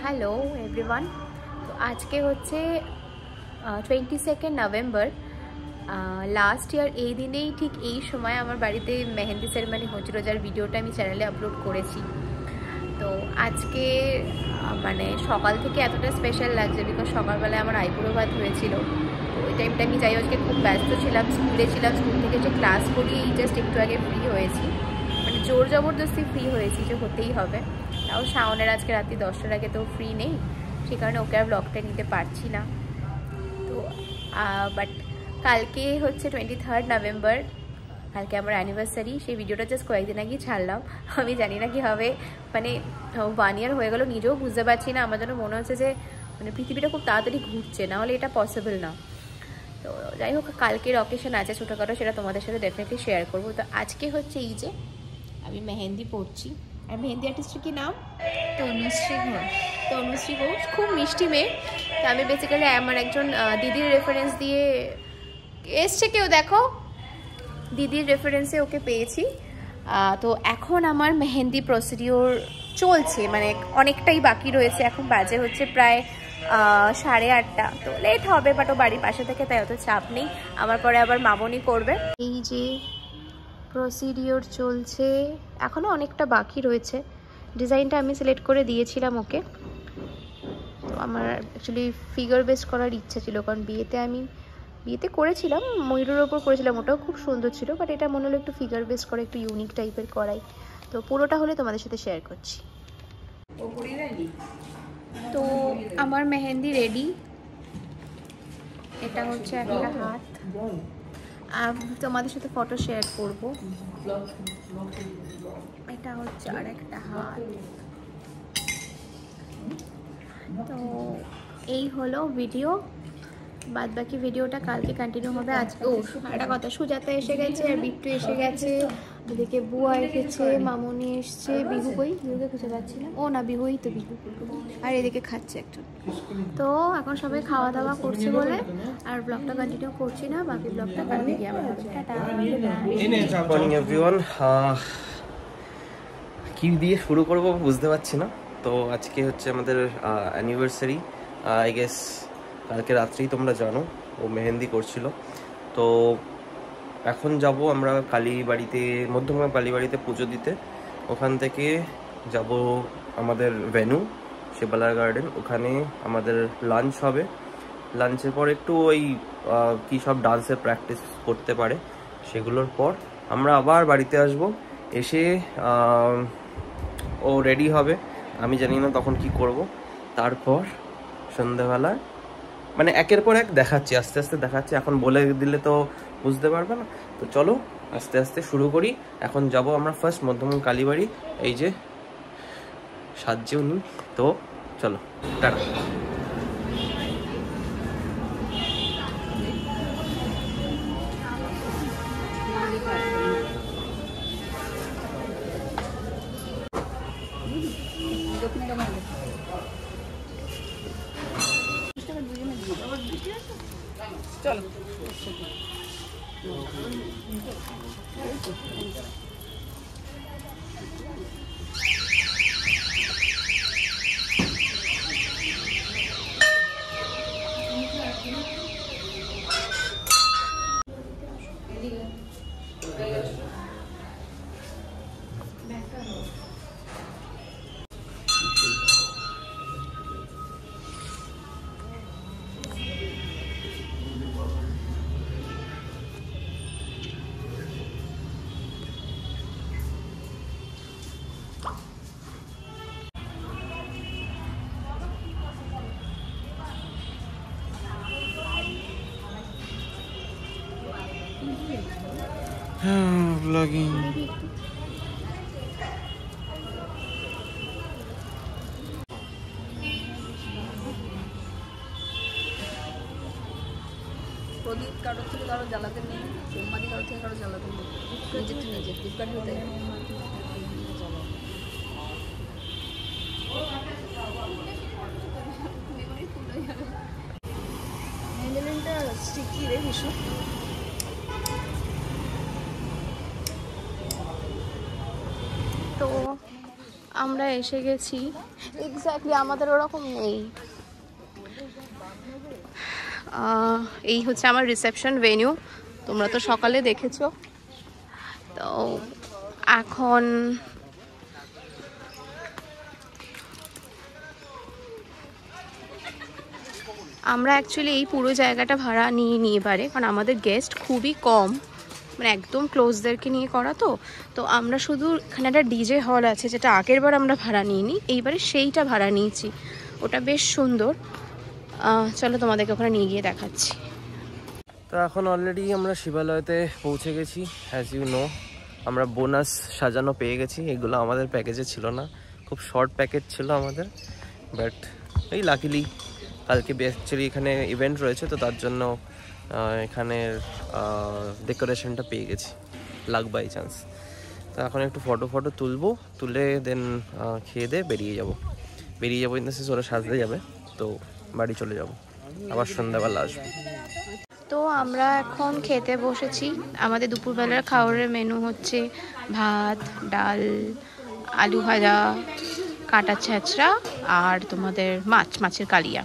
Hello everyone. তো আজকে হচ্ছে 22 নভেম্বর। লাস্ট ইয়ার এই দিনেই ঠিক এই সময় আমার বাড়িতে মেহেন্দি সেরেমনি হচ্ছিল, যার ভিডিওটা আমি চ্যানেলে আপলোড করেছি। তো আজকে মানে সকাল থেকে এতটা স্পেশাল লাগছে বিকজ সকালবেলায় আমার আইবুড়ো ভাত হয়েছিল। তো ওই টাইমটা আমি যাই আজকে খুব ব্যস্ত ছিলাম, স্কুলে ছিলাম, স্কুল থেকে যে ক্লাস করিয়ে জাস্ট একটু আগে ফ্রি হয়েছি, মানে জোর জবরদস্তি ফ্রি হয়েছি যে হতেই হবে। তাও শাওনের আজকে রাত্রি 10টার আগে তো ফ্রি নেই, সে কারণে ওকে আর ব্লগটা নিতে পারছি না। তো বাট কালকে হচ্ছে 23 নভেম্বর, কালকে আমার অ্যানিভার্সারি। সেই ভিডিওটা জাস্ট কয়েকদিন আগেই ছাড়লাম। আমি জানি না কীভাবে মানে 1 ইয়ার হয়ে গেল, নিজেও বুঝতে পারছি না। আমার যেন মনে হচ্ছে যে মানে পৃথিবীটা খুব তাড়াতাড়ি ঘুরছে, না হলে এটা পসিবল না। তো যাই হোক, কালকের অকেশন আছে ছোটোখাটো, সেটা তোমাদের সাথে ডেফিনেটলি শেয়ার করবো। তো আজকে হচ্ছে এই যে আমি মেহেন্দি পড়ছি। আর মেহেন্দি আর্টিস্টের কি নাম? তনুশ্রী ঘোষ। তনুশ্রী ঘোষ খুব মিষ্টি মেয়ে। তো আমি বেসিক্যালি আমার একজন দিদির রেফারেন্স দিয়ে এসছে, কেউ দেখো, দিদির রেফারেন্সে ওকে পেয়েছি। তো এখন আমার মেহেন্দি প্রসিডিওর চলছে, মানে অনেকটাই বাকি রয়েছে। এখন বাজে হচ্ছে প্রায় 8:30। তো লেট হবে, বাট ও বাড়ির পাশে থেকে, তাই অত চাপ নেই। আমার পরে আবার মামনি করবে। এই যে প্রসিডিওর চলছে, এখনও অনেকটা বাকি রয়েছে। ডিজাইনটা আমি সিলেক্ট করে দিয়েছিলাম ওকে। তো আমার অ্যাকচুয়ালি ফিগার বেস করার ইচ্ছা ছিল, কারণ বিয়েতে করেছিলাম ময়ূরের ওপর করেছিলাম, ওটাও খুব সুন্দর ছিল। বাট এটা মনে হলো একটু ফিগার বেস করে, একটু ইউনিক টাইপের করাই। তো পুরোটা হলে তোমাদের সাথে শেয়ার করছি। তো আমার মেহেন্দি রেডি। এটা হচ্ছে একটা হাত, তোমাদের সাথে ফটো শেয়ার করব। এটা হচ্ছে আর একটা হাত। তো এই হলো ভিডিও, বাদ বাকি ভিডিওটা কালকে কন্টিনিউ হবে। আজকে একটা কথা, সুজাতা এসে গেছে আর বিট্টু এসে গেছে, এদিকে বুয়া এসেছে, মামনি এসছে, বিহু কই, বিহুকে খুঁজে পাচ্ছি না। ও না, বিহুই তো, বিহু। আর এদিকে খাচ্ছে একজন। তো এখন সবাই খাওয়া দাওয়া করছে বলে আর ব্লগটা কন্টিনিউ করছি না, বাকি ব্লগটা কালকে গিয়ে আবার হবে। টাটা। Morning everyone. কি দিয়ে শুরু করব বুঝতে পারছি না। তো আজকে হচ্ছে আমাদের অ্যানিভার্সারি। আই গেস কালকে রাত্রেই তোমরা জানো ও মেহেন্দি করছিল। তো এখন যাব আমরা কালীবাড়িতে, মধ্যমগ্রাম কালীবাড়িতে পুজো দিতে। ওখান থেকে যাব আমাদের ভেন্যু শিবালয় গার্ডেন, ওখানে আমাদের লাঞ্চ হবে। লাঞ্চের পর একটু ওই কী সব ডান্সের প্র্যাকটিস করতে পারে, সেগুলোর পর আমরা আবার বাড়িতে আসব। এসে ও রেডি হবে, আমি জানি না তখন কি করব। তারপর সন্ধ্যাবেলায় মানে একের পর এক দেখাচ্ছি, আস্তে আস্তে দেখাচ্ছি। এখন বলে দিলে তো বুঝতে পারবে না। তো চলো আস্তে আস্তে শুরু করি। এখন যাব আমরা ফার্স্ট মধ্যমগ্রাম কালীবাড়ি, এই যে সাজছে উনি। তো চলো, টাটা। চলো। ব্লগিং। প্রদীপ কারোর থেকে কারো জ্বালাতে নেই, সোমবারই কারোর থেকে কারো জ্বালাতে নেই, নিজে ফ্লিপকার্ট হতে মেডেলিনটা স্টিকি রে ভীষণ। তো আমরা এসে গেছি। এক্স্যাক্টলি আমাদের ওরকম নেই। এই হচ্ছে আমার রিসেপশন ভেন্যু, তোমরা তো সকালে দেখেছো। তো এখন আমরা অ্যাকচুয়ালি এই পুরো জায়গাটা ভাড়া নিয়ে এবারে, কারণ আমাদের গেস্ট খুবই কম, মানে একদম ক্লোজদেরকে নিয়ে করা। তো আমরা শুধু এখানে একটা ডিজে হল আছে, যেটা আগের বার আমরা ভাড়া নিইনি, এইবারে সেইটা ভাড়া নিয়েছি। ওটা বেশ সুন্দর। চলো তোমাদেরকে ওখানে নিয়ে গিয়ে দেখাচ্ছি। তো এখন অলরেডি আমরা শিবালয়তে পৌঁছে গেছি। অ্যাজ ইউ নো, আমরা বোনাস সাজানো পেয়ে গেছি। এগুলো আমাদের প্যাকেজে ছিল না, খুব শর্ট প্যাকেজ ছিল আমাদের, বাট এই লাকিলি কালকে অ্যাকচুয়ালি এখানে ইভেন্ট রয়েছে, তো তার জন্য এখানের ডেকোরেশনটা পেয়ে গেছি লাক বাই চান্স। তো এখন একটু ফটো তুলবো, তুলে দেন খেয়ে দিয়ে বেরিয়ে যাবো ইন দ্য সেন্স ওরা সাজতে যাবে, তো বাড়ি চলে যাব, আবার সন্ধ্যাবেলা আসবো। তো আমরা এখন খেতে বসেছি। আমাদের দুপুরবেলার খাবারের মেনু হচ্ছে ভাত, ডাল, আলু ভাজা, কাটা ছেঁচড়া আর তোমাদের মাছের কালিয়া।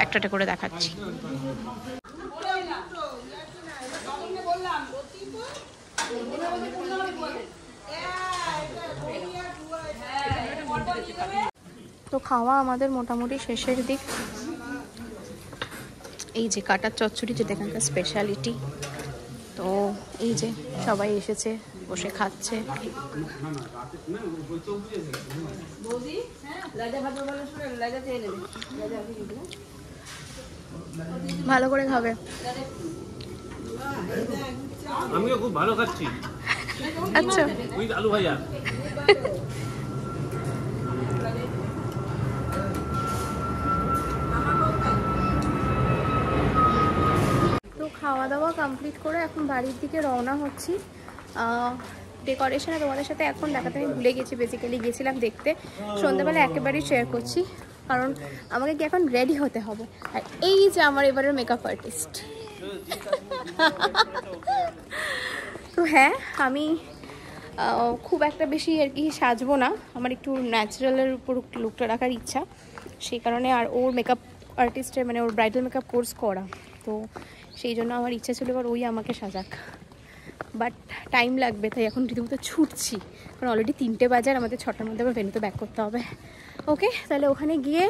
একটা করে দেখাচ্ছি। তো খাওয়া আমাদের মোটামুটি শেষের দিক। এই যে কাটার চচ্চড়ি, যেটা এখানকার স্পেশালিটি। তো এই যে সবাই এসেছে, বসে খাচ্ছে। ভালো করে খাবে। আমিও খুব ভালো খাচ্ছি। আচ্ছা, উইথ আলু ভাজা। তো খাওয়া দাওয়া কমপ্লিট করে এখন বাড়ির দিকে রওনা হচ্ছি। ডেকোরেশনে তোমাদের সাথে এখন দেখাতে আমি ভুলে গেছি, বেসিক্যালি গেছিলাম দেখতে। সন্ধ্যাবেলা একেবারেই শেয়ার করছি, কারণ আমাকে কি এখন রেডি হতে হবে। আর এই যে আমার এবারের মেকআপ আর্টিস্ট। তো হ্যাঁ, আমি খুব একটা বেশি আর কি সাজবো না, আমার একটু ন্যাচারালের উপর লুকটা রাখার ইচ্ছা, সেই কারণে। আর ওর মেকআপ আর্টিস্টের মানে ওর ব্রাইডাল মেকআপ কোর্স করা, তো সেই জন্য আমার ইচ্ছা ছিল এবার ওই আমাকে সাজাক, বাট টাইম লাগবে, তাই এখন রীতিমতো ছুটছি, কারণ অলরেডি 3টে বাজে আর আমাদের 6টার মধ্যে আবার ভেন্যুতে ব্যাক করতে হবে। ওকে, তাহলে ওখানে গিয়ে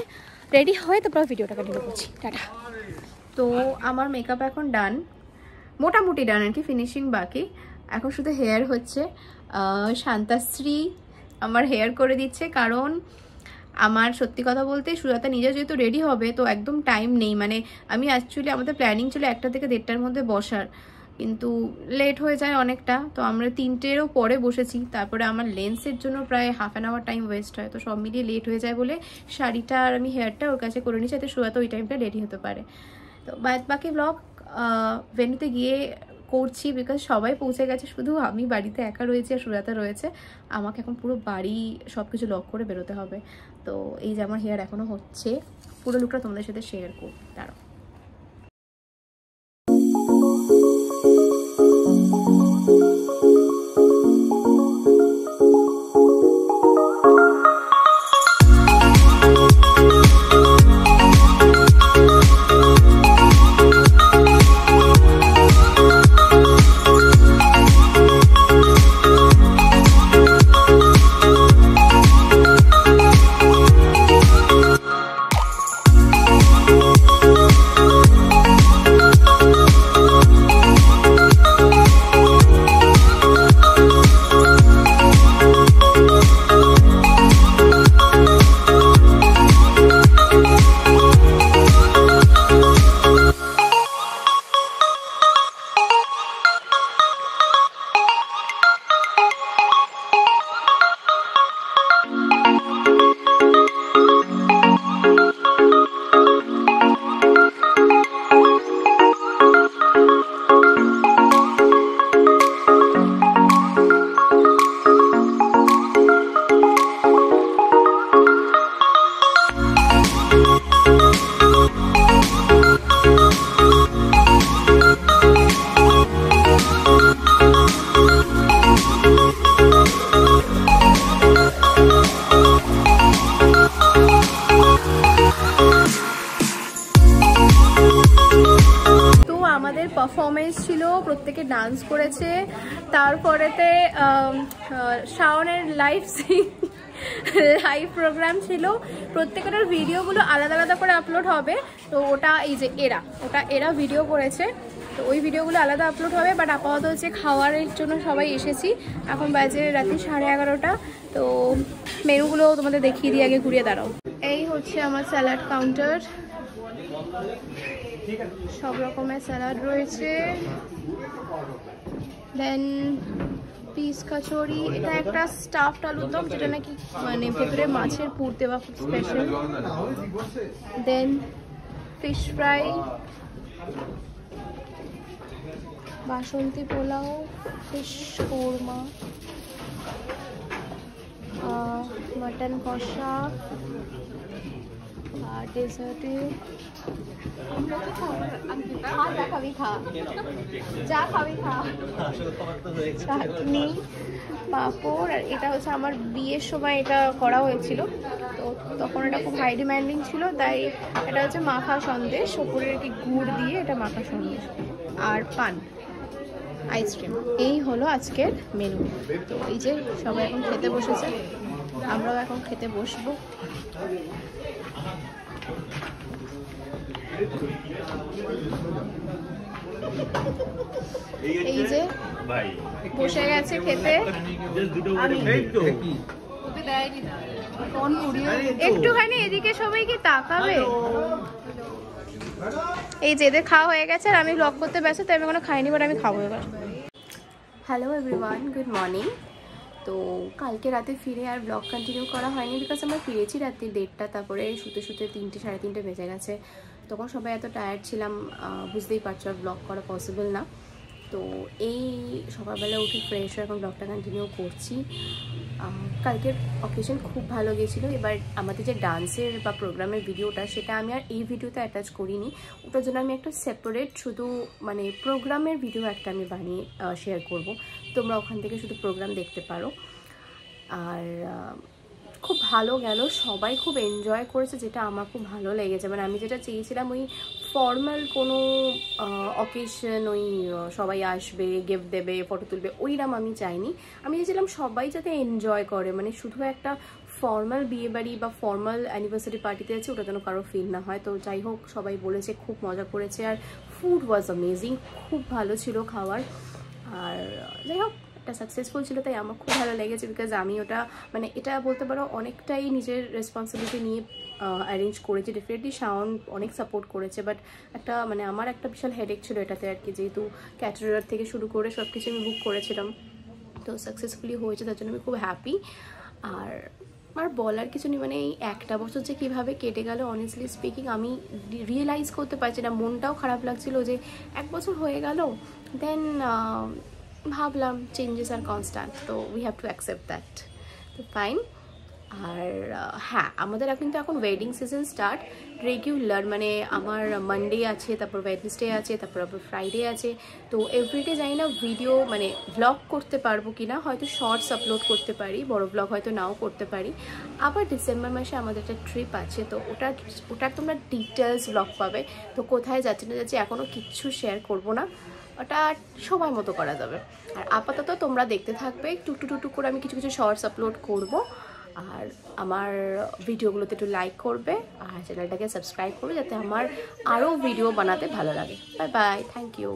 রেডি হয়ে তারপর ভিডিওটা কন্টিনিউ করছি। টাটা। তো আমার মেকআপ এখন ডান, মোটামুটি ডান আর কি, ফিনিশিং বাকি। এখন শুধু হেয়ার হচ্ছে। শান্তাশ্রী আমার হেয়ার করে দিচ্ছে, কারণ আমার সত্যি কথা বলতে সুজাতা নিজে যেহেতু রেডি হবে, তো একদম টাইম নেই। মানে আমি অ্যাকচুয়ালি আমাদের প্ল্যানিং ছিল 1টা থেকে 1:30টার মধ্যে বসার, কিন্তু লেট হয়ে যায় অনেকটা, তো আমরা 3টেরও পরে বসেছি। তারপরে আমার লেন্সের জন্য প্রায় half an hour time waste হয়, তো সব মিলিয়ে লেট হয়ে যায় বলে শাড়িটা আর আমি হেয়ারটা ওর কাছে করে নিচ্ছি, যাতে সুজাতা ওই টাইমটা রেডি হতে পারে। তো বাকি ব্লগ ভেন্যুতে গিয়ে করছি, বিকজ সবাই পৌঁছে গেছে, শুধু আমি বাড়িতে একা রয়েছি আর সুজাতা রয়েছে। আমাকে এখন পুরো বাড়ি সব কিছু লক করে বেরোতে হবে। তো এই যে আমার হেয়ার এখনও হচ্ছে, পুরো লুকটা তোমাদের সাথে শেয়ার করব। দাঁড়াও। আমাদের পারফরমেন্স ছিল, প্রত্যেকে ডান্স করেছে, তারপরেতে শাওনের লাইভ প্রোগ্রাম ছিল। প্রত্যেকটার ভিডিওগুলো আলাদা আলাদা করে আপলোড হবে। তো ওটা এই যে এরা ভিডিও করেছে, তো ওই ভিডিওগুলো আলাদা আপলোড হবে। বাট আপাতত হচ্ছে খাওয়ারের জন্য সবাই এসেছি, এখন বাজে রাত্রি 11:30। তো মেনুগুলো তোমাদের দেখিয়ে দিই, আগে ঘুরিয়ে দাঁড়াও। এই হচ্ছে আমার স্যালাড কাউন্টার, সব রকমের স্যালাড রয়েছে। দেন পিস কচুরি, এটা একটা স্টাফড আলুর দম, যেটা নাকি মানে ভেতরে মাছের পুর দেওয়া, খুব স্পেশাল। দেন ফিশ ফ্রাই, বাসন্তী পোলাও, ফিশ কোরমা, মটন কষা, আর ডেজার্টে চাটনি, পাঁপড়। আর এটা হচ্ছে আমার বিয়ের সময় এটা করা হয়েছিল, তো তখন এটা খুব হাই ডিম্যান্ডিং ছিল, তাই এটা হচ্ছে মাখা সন্দেশ, ওপরে কি গুড় দিয়ে এটা মাখা সন্দেশ, আর পান, আইসক্রিম। এই হলো আজকের মেনু। তো এই যে সবাই এখন খেতে বসেছে, আমরাও এখন খেতে বসবো। এই যে বসে গেছে খেতে, একটুখানি এদিকে সবাই কি তাকাবে। এই যে এদের খাওয়া হয়ে গেছে, আর আমি ব্লগ করতে ব্যস্ত, তাই আমি কোনো খাইনি, বাট আমি খাবো এবার। Hello everyone, good morning. তো কালকে রাতে ফিরে আর ব্লগ কন্টিনিউ করা হয়নি, বিকজ আমরা ফিরেছি রাত্রি 1:30, তারপরে শুতে 3টে সাড়ে 3টে বেজে গেছে। তখন সবাই এত টায়ার্ড ছিলাম, বুঝতেই পারছো, আর ব্লগ করা পসিবল না। তো এই সকালবেলা উঠে ফ্রেশ হয়ে এখন ব্লগটা কন্টিনিউ করছি। কালকের অকেশন খুব ভালো গেছিলো। এবার আমাদের যে ডান্সের বা প্রোগ্রামের ভিডিওটা, সেটা আমি আর এই ভিডিওতে অ্যাটাচ করিনি, ওটার জন্য আমি একটা সেপারেট শুধু মানে প্রোগ্রামের ভিডিও একটা আমি বানিয়ে শেয়ার করব। তোমরা ওখান থেকে শুধু প্রোগ্রাম দেখতে পারো। আর খুব ভালো গেল, সবাই খুব এনজয় করেছে, যেটা আমার খুব ভালো লেগেছে। মানে আমি যেটা চেয়েছিলাম, ওই ফর্মাল কোনো অকেশন, ওই সবাই আসবে, গিফট দেবে, ফটো তুলবে, ওইরকম আমি চাইনি। আমি চেয়েছিলাম সবাই যাতে এনজয় করে, মানে শুধু একটা ফর্মাল বিয়েবাড়ি বা ফর্মাল অ্যানিভার্সারি পার্টিতে আছে, ওটা যেন কারো ফিল না হয়। তো যাই হোক, সবাই বলেছে খুব মজা করেছে, আর ফুড ওয়াজ অ্যামেজিং, খুব ভালো ছিল খাবার। আর যাই হোক, এটা সাকসেসফুল ছিল, তাই আমার খুব ভালো লেগেছে, বিকজ আমি ওটা মানে এটা বলতে পারো অনেকটাই নিজের রেসপন্সিবিলিটি নিয়ে অ্যারেঞ্জ করেছি। ডেফিনেটলি শাওন অনেক সাপোর্ট করেছে, বাট একটা মানে আমার একটা বিশাল হেডেক ছিল এটাতে আর কি, যেহেতু ক্যাটারার থেকে শুরু করে সব কিছু আমি বুক করেছিলাম। তো সাকসেসফুলি হয়েছে, তার জন্য আমি খুব হ্যাপি। আর আমার বলার কিছু নেই, মানে এই একটা বছর যে কীভাবে কেটে গেল, অনেস্টলি স্পিকিং আমি রিয়েলাইজ করতে পারছি না। মনটাও খারাপ লাগছিল যে 1 বছর হয়ে গেল। দেন ভাবলাম চেঞ্জেস আর কনস্ট্যান্ট, তো we have to accept that. তো ফাইন। আর হ্যাঁ, আমাদের কিন্তু এখন ওয়েডিং সিজন স্টার্ট রেগুলার, মানে আমার মানডে আছে, তারপর ওয়েডনেসডে আছে, তারপর আবার ফ্রাইডে আছে। তো এভরিডে জানি না ভিডিও মানে ব্লগ করতে পারবো কিনা, হয়তো শর্টস আপলোড করতে পারি, বড় ব্লগ হয়তো নাও করতে পারি। আবার ডিসেম্বর মাসে আমাদের একটা ট্রিপ আছে, তো ওটার তোমরা ডিটেলস ব্লগ পাবে। তো কোথায় যাচ্ছি না যাচ্ছি এখনও কিচ্ছু শেয়ার করবো না, ওটা সময় মতো করা যাবে। আর আপাতত তোমরা দেখতে থাকবে, টুকটু করে আমি কিছু শর্টস আপলোড করব। আর আমার ভিডিওগুলোতে একটু লাইক করবে, আর চ্যানেলটাকে সাবস্ক্রাইব করবে, যাতে আমার আরও ভিডিও বানাতে ভালো লাগে। Bye bye, thank you.